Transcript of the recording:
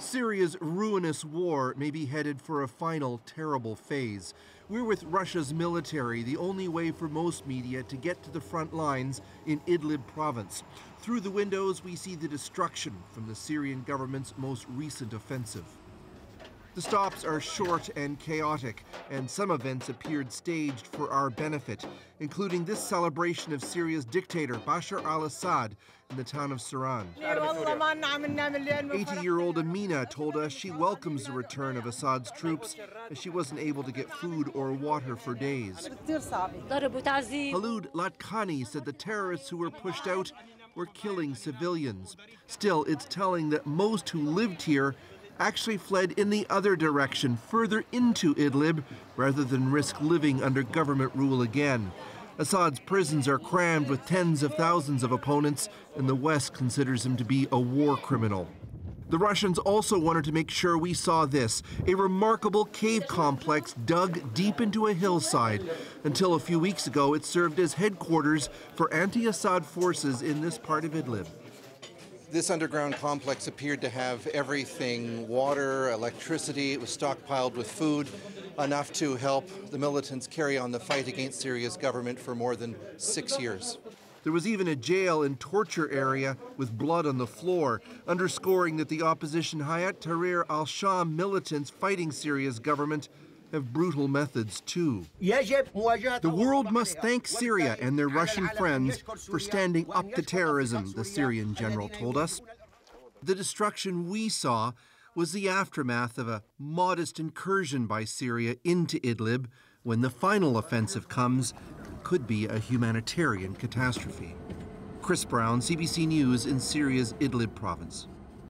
Syria's ruinous war may be headed for a final terrible phase. We're with Russia's military, the only way for most media to get to the front lines in Idlib province. Through the windows, we see the destruction from the Syrian government's most recent offensive. The stops are short and chaotic, and some events appeared staged for our benefit, including this celebration of Syria's dictator, Bashar al-Assad, in the town of Saran. 80-year-old Amina told us she welcomes the return of Assad's troops, as she wasn't able to get food or water for days. Halud Latkani said the terrorists who were pushed out were killing civilians. Still, it's telling that most who lived here actually fled in the other direction, further into Idlib, rather than risk living under government rule again. Assad's prisons are crammed with tens of thousands of opponents, and the West considers him to be a war criminal. The Russians also wanted to make sure we saw this, a remarkable cave complex dug deep into a hillside. Until a few weeks ago, it served as headquarters for anti-Assad forces in this part of Idlib. This underground complex appeared to have everything: water, electricity. It was stockpiled with food, enough to help the militants carry on the fight against Syria's government for more than 6 years. There was even a jail and torture area with blood on the floor, underscoring that the opposition Hayat Tahrir al-Sham militants fighting Syria's government have brutal methods too. The world must thank Syria and their Russian friends for standing up to terrorism, the Syrian general told us. The destruction we saw was the aftermath of a modest incursion by Syria into Idlib. When the final offensive comes, it could be a humanitarian catastrophe. Chris Brown, CBC News in Syria's Idlib province.